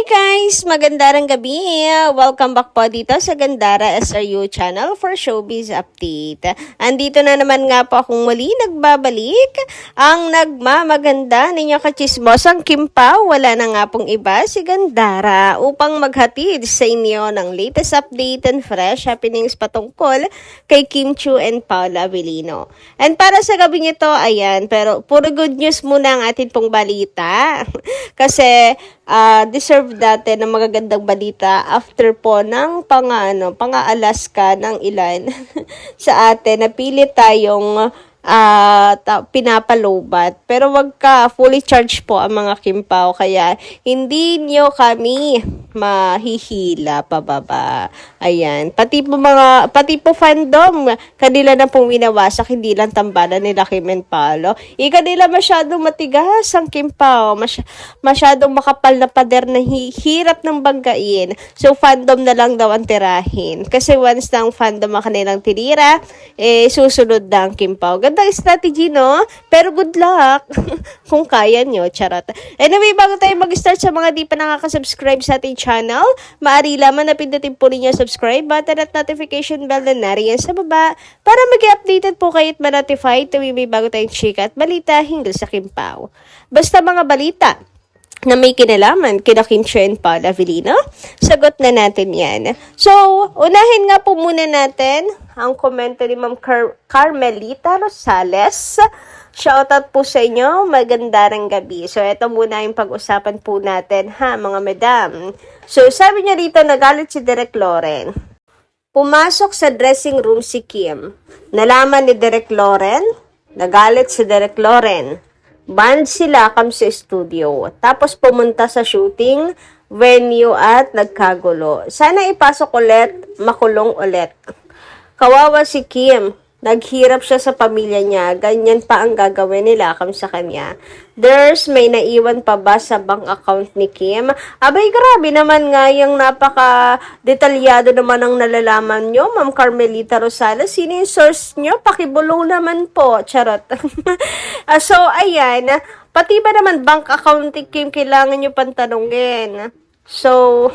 guys! Magandang gabi! Welcome back po dito sa Gandara SRU channel for Showbiz Update. Andito na naman nga po akong muli nagbabalik. Ang nagmamaganda ninyo kachismosang Kim Pao, wala na nga pong iba si Gandara upang maghatid sa inyo ng latest update and fresh happenings patungkol kay Kim Chiu and Paula Avellino. And para sa gabi nito, ayan, pero puro good news muna ang atin pong balita. Kasi deserve natin ng magagandang balita after po ng pang-Alaska ng ilan sa atin. Napilit tayong pinapalobat. Pero wag ka, fully charged po ang mga Kim Pao. Kaya hindi nyo kami mahihila pababa. Ayan. Pati po fandom, kanila na pong winawasak, hindi lang tambalan nila Kim and Paolo. Kanila masyadong matigas ang Kim Pao. Masyadong makapal na pader na hirap ng banggain. So, fandom na lang daw ang tirahin. Kasi once na ang fandom ang kanilang tinira, susunod na ang Kim Pao. Gandang strategy, no? Pero good luck. Kung kaya nyo, charot. Anyway, bago tayo mag-start sa mga di pa nakaka-subscribe sa ating channel, maaari lamang na pindutin po ninyo subscribe button at notification bell na nariyan sa baba para mag-updated po kayo at ma-notify tuwing may bago tayong chika at balita hinggil sa Kim Pao. Basta mga balita na may kinalaman kina Kim Chiu and Paula Avellino, sagot na natin yan. So, unahin nga po muna natin ang komento ni Ma'am Carmelita Rosales. Shoutout po sa inyo, magandang gabi. So, ito muna yung pag-usapan po natin, ha, mga madam. So, sabi niya rito, nagalit si Derek Loren. Pumasok sa dressing room si Kim. Nalaman ni Derek Loren, nagalit si Derek Loren. Band sila sa studio. Tapos pumunta sa shooting venue at nagkagulo. Sana ipasok ulit, makulong ulit. Kawawa si Kim. Naghirap siya sa pamilya niya. Ganyan pa ang gagawin nila sa kanya. May naiwan pa ba sa bank account ni Kim? Abay, grabe naman nga yung napaka-detalyado naman ang nalalaman nyo, Ma'am Carmelita Rosales. Sino yung source nyo? Pakibulong naman po. Charot. So, ayan. Pati ba naman bank account ni Kim kailangan nyo pantanungin? So,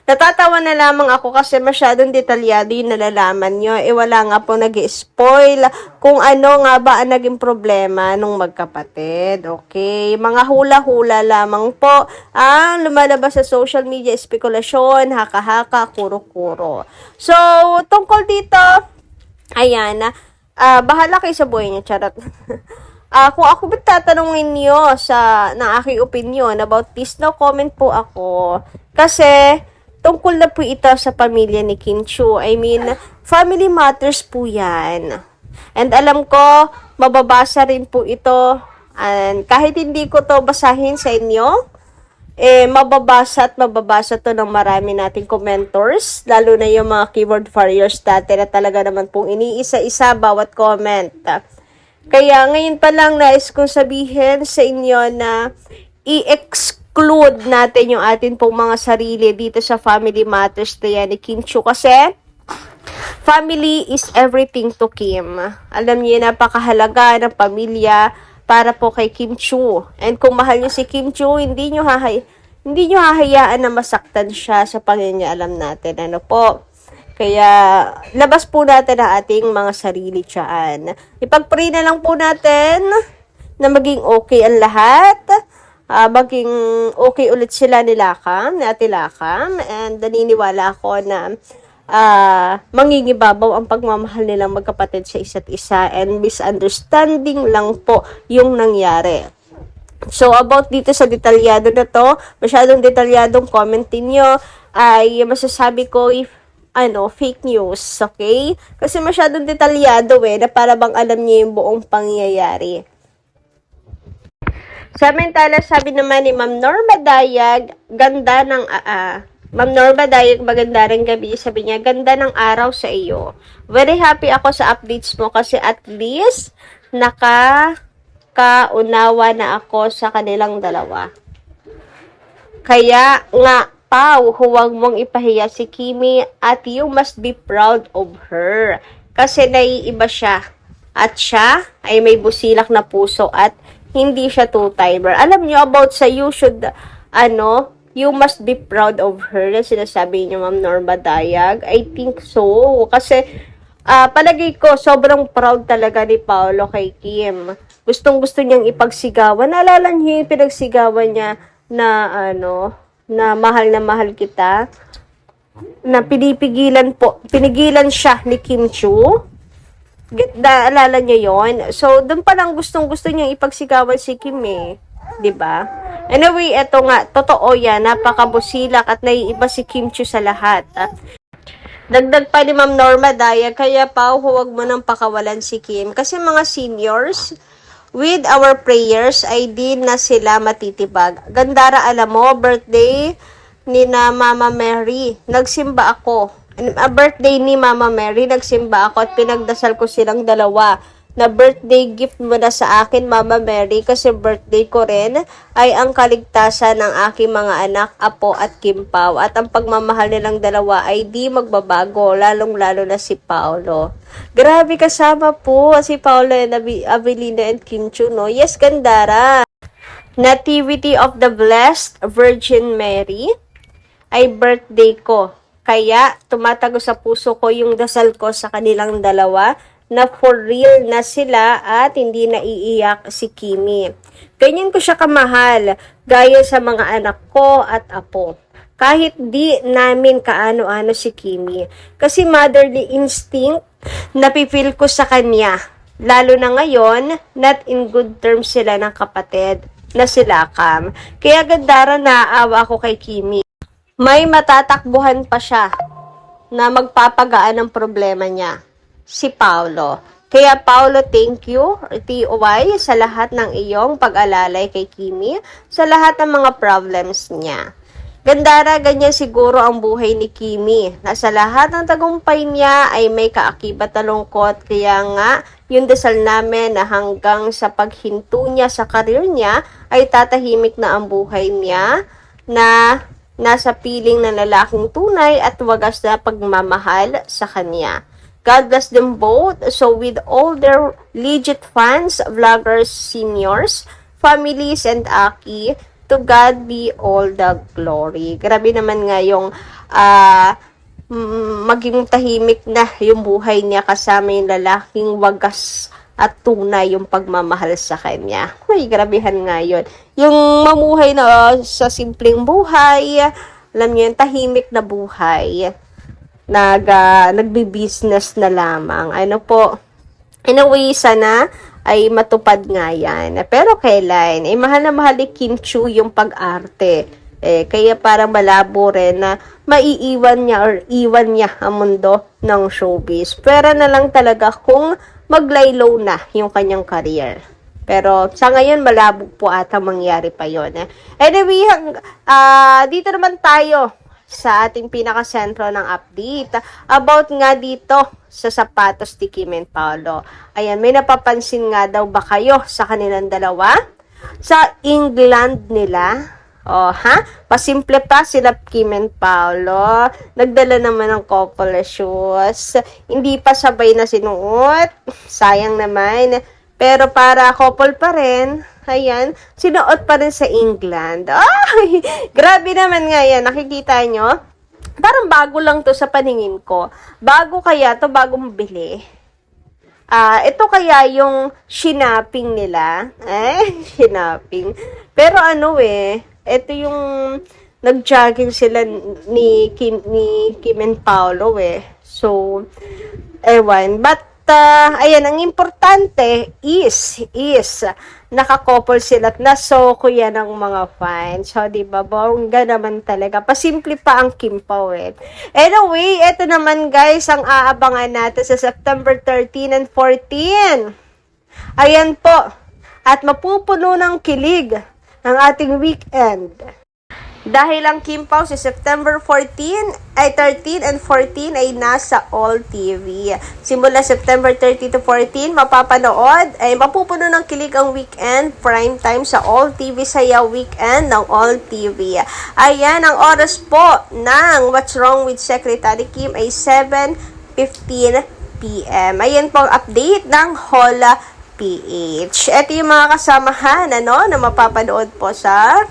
natatawa na lamang ako kasi masyadong detalyado yung nalalaman nyo. Wala nga po nag-spoil kung ano nga ba ang naging problema nung magkapatid. Okay? Mga hula-hula lamang po ang lumalabas sa social media, spekulasyon, haka-haka, kuro-kuro. So, tungkol dito, ayan, bahala kayo sa buhay nyo, charot. Kung ako ba tatanungin niyo ng aking opinion about this, no comment po ako. Kasi, tungkol na po ito sa pamilya ni Kim Chiu. I mean, family matters po yan. And alam ko, mababasa rin po ito. And kahit hindi ko to basahin sa inyo, mababasa to ng marami nating commenters. Lalo na yung mga keyboard warriors dati na talaga naman pong iniisa-isa bawat comment. Kaya ngayon pa lang nais kong sabihin sa inyo na i-exclude natin yung atin pong mga sarili dito sa family matters na yan ni Kim Chiu. Kasi family is everything to Kim. Alam niyo, napakahalaga ng pamilya para po kay Kim Chiu. And kung mahal niyo si Kim Chiu, hindi niyo hahayaan na masaktan siya sa pangingialam natin. Ano po? Kaya, labas po natin ang ating mga sarili dyan. Ipag-pray na lang po natin na maging okay ang lahat. Maging okay ulit sila ni Ate Lakam. And naniniwala ako na mangingibabaw ang pagmamahal nilang magkapatid sa isa't isa. And misunderstanding lang po yung nangyari. So, about dito sa detalyado na to, masyadong detalyadong comment niyo ay masasabi ko fake news, okay? Kasi masyadong detalyado na para bang alam niya yung buong pangyayari. Samantala, sabi naman ni Ma'am Norma Dayag, Ma'am Norma Dayag, maganda rin gabi. Sabi niya, ganda ng araw sa iyo. Very happy ako sa updates mo kasi at least nakaunawa na ako sa kanilang dalawa. Kaya nga, Pao, huwag mong ipahiya si Kimi at you must be proud of her. Kasi naiiba siya. At siya ay may busilak na puso at hindi siya two-timer. Alam niyo about sa you should, you must be proud of her na sinasabi niyo, Ma'am Norma Dayag. I think so. Kasi, palagay ko, sobrang proud talaga ni Paolo kay Kim. Gustong-gusto niyang ipagsigawan. Naalala niyo yung pinagsigawan niya na, na mahal kita? Na pinigilan siya ni Kim Chiu. Naalala niyo yon? So, doon pa lang gustong-gusto niyang ipagsigawan si Kim eh. 'Di ba? Anyway, eto nga, totoo yan, napakabusilak at naiiba si Kim Chiu sa lahat. Dagdag pa ni Ma'am Norma Dayag, kaya pa huwag mo nang pakawalan si Kim. Kasi mga seniors, with our prayers, ay di na sila matitibag. Gandara, alam mo, birthday ni na Mama Mary, nagsimba ako. Birthday ni Mama Mary, nagsimba ako at pinagdasal ko silang dalawa na birthday gift mo na sa akin, Mama Mary, kasi birthday ko rin ay ang kaligtasan ng aking mga anak, Apo at Kim Pao. At ang pagmamahal nilang dalawa ay di magbabago, lalong-lalo na si Paolo. Grabe, kasama po si Paolo and Avelino and Kim Chiu, no? Yes, Gandara. Nativity of the Blessed Virgin Mary ay birthday ko. Kaya tumatago sa puso ko yung dasal ko sa kanilang dalawa na for real na sila at hindi naiiyak si Kimi. Ganyan ko siya kamahal, gaya sa mga anak ko at apo. Kahit di namin kaano-ano si Kimi. Kasi motherly instinct, napipil ko sa kanya. Lalo na ngayon, not in good terms sila ng kapatid na sila Cam. Kaya gandara naawa ako kay Kimi. May matatakbuhan pa siya na magpapagaan ng problema niya. Si Paolo. Kaya Paolo, thank you, TOY, sa lahat ng iyong pag-alalay kay Kimi, sa lahat ng mga problems niya. Gandara, ganyan siguro ang buhay ni Kimi. Nasa lahat ng tagumpay niya ay may kaakibat na lungkot. Kaya nga, yung dasal namin na hanggang sa paghinto niya sa karir niya, ay tatahimik na ang buhay niya na nasa piling na lalaking tunay at wagas na pagmamahal sa kanya. God bless them both. So with all their legit fans, vloggers, seniors, families, and Aki, to God be all the glory. Grabe naman nga yung maging tahimik na yung buhay niya kasama yung lalaking wagas at tunay yung pagmamahal sa kanya. Uy, grabehan nga yun. Yung mamuhay na sa simpleng buhay, alam niyo yung tahimik na buhay, nagbi-business na lamang. Ano po? Anyway, sana ay matupad nga yan. Pero kailan? Mahal na mahal ni Kim Chiu yung pag-arte. Kaya parang malabo rin na maiiwan niya or iwan niya ang mundo ng showbiz. Pero na lang talaga kung maglaylow na yung kanyang career. Pero sa ngayon, malabo po ata mangyari pa yun. Anyway, dito naman tayo sa ating pinakasentro ng update about nga dito sa sapatos ni Kim and Paolo. Ayan, may napapansin nga daw ba kayo sa kanilang dalawa? Sa England nila, pasimple pa sila Kim and Paolo. Nagdala naman ng couple shoes. Hindi pa sabay na sinuot. Sayang naman. Pero para couple pa rin, ayan, sinuot pa rin sa England. Ay, grabe naman nga yan. Nakikita nyo? Parang bago lang to sa paningin ko. Bago kaya to, bago mabili. Ito kaya yung shinapping nila. Shinapping. Pero ito yung nag-jogging sila ni Kim and Paolo So, ewan. But, ayan, ang importante is naka-couple sila at nasoko yan ng mga fans. So, diba, bongga naman talaga. Pasimple pa ang Kim Pao Anyway, eto naman guys, ang aabangan natin sa September 13 and 14. Ayan po. At mapupuno ng kilig ang ating weekend. Dahil ang Kim Pao sa September 13 and 14 ay nasa All TV. Simula September 30 to 14, mapupuno ng kilig ang weekend, prime time sa All TV, Sayaw Weekend ng All TV. Ayan, ang oras po ng What's Wrong with Secretary Kim ay 7:15 p.m. Ayan po ang update ng Hola PH. Ito yung mga kasamahan na mapapanood po sa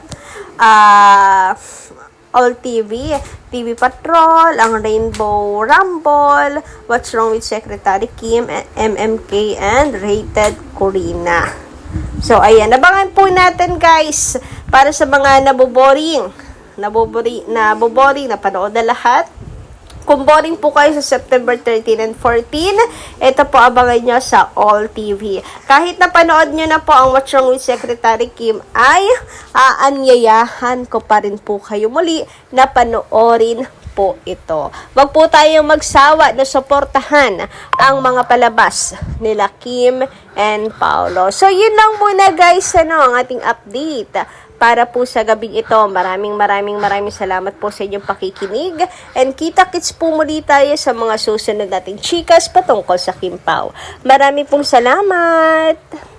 All TV, TV Patrol, ang Rainbow Rumble, What's Wrong with Secretary Kim, MMK, and Rated Corina. So, ayan. Abangan po natin, guys, para sa mga naboboring, napanood na lahat. Kung boring po kayo sa September 13 and 14, ito po abangan nyo sa All TV. Kahit napanood nyo na po ang What's Wrong with Secretary Kim, ay aanyayahan ko pa rin po kayo muli na panoorin po ito. Wag po tayong magsawa na suportahan ang mga palabas nila Kim and Paolo. So, yun lang muna guys, ang ating update para po sa gabing ito. Maraming salamat po sa inyong pakikinig. And kita-kits po muli tayo sa mga susunod nating chikas patungkol sa Kim Pao. Maraming pong salamat!